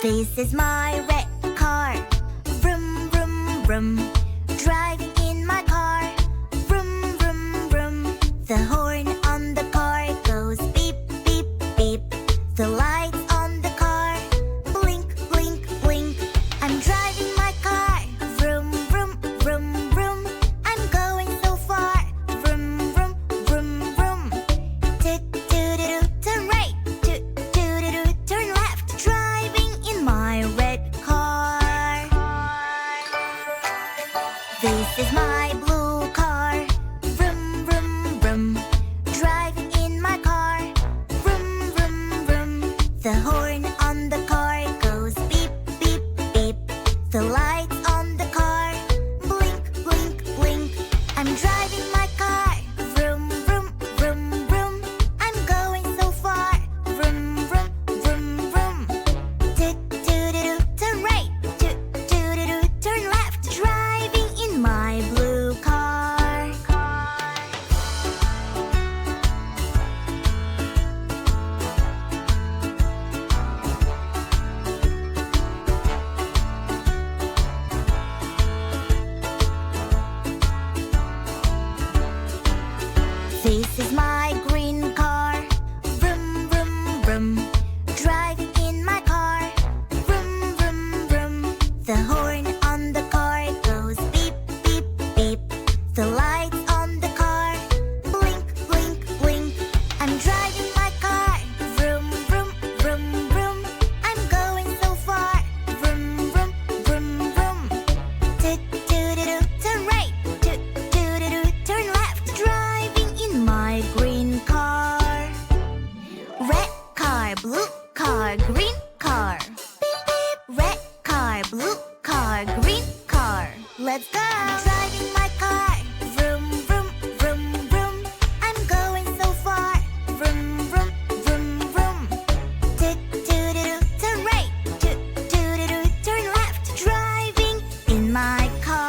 This is my red car. Vroom, vroom, vroom. Driving in my car. Vroom, vroom, vroom. The horn on the car goes beep, beep, beep. The lights on the car blink, blink, blink. I'm driving my car. Vroom, vroom, vroom, vroom. I'm going so far. Vroom, vroom, vroom, vroom. Toot-toot-a-doo, turn right. Toot-toot-a-doo, turn left. Driving in my red car. This is my blue car. Vroom, vroom, vroom. Driving in my car. Vroom, vroom, vroom. The horn on the car goes beep, beep, beep. The lights on the car blink, blink, blink. I'm driving my car. Vroom, vroom, vroom, vroom. I'm going so far. Vroom, vroom, vroom, vroom. Toot-toot-a-doo, turn right. Toot-toot-a-doo, turn left. Driving in my blue car. This is my green car. Vroom, vroom, vroom. Driving in my car. Vroom, vroom, vroom. The horn on the car goes beep, beep, beep. The lights on the car blink, blink, blink. I'm driving my car. Vroom, vroom, vroom, vroom. I'm going so far. Vroom, vroom, vroom, vroom. Toot-toot-a-doo, turn right. Toot-toot-a-doo, turn left. Driving in my green car. Red car, blue car, green car. Beep, beep. Red car, blue car, green car. Let's go! Driving my car. Vroom, vroom, vroom, vroom. I'm going so far. Vroom, vroom, vroom, vroom. Toot-toot-a-doo, turn right. Toot-toot-a-doo, turn left. Driving in my car.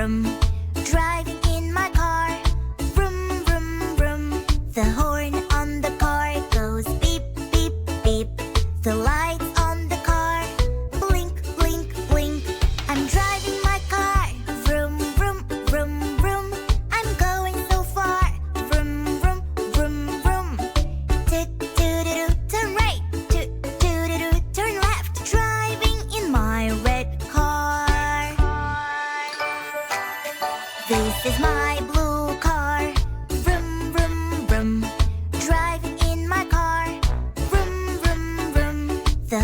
vroom. Driving in my car. Vroom, vroom, vroom. The horn on the car goes beep, beep, beep. The lights on the car blink, blink, blink. I'm driving my car. Vroom, vroom, vroom, vroom. I'm going so far. Vroom, vroom, vroom, vroom. Toot-toot-a-doo, turn right. Toot-toot-a-doo, turn left. Driving in my red car. This is my blue car. Vroom, vroom, vroom. Driving in my car. Vroom, vroom, vroom. The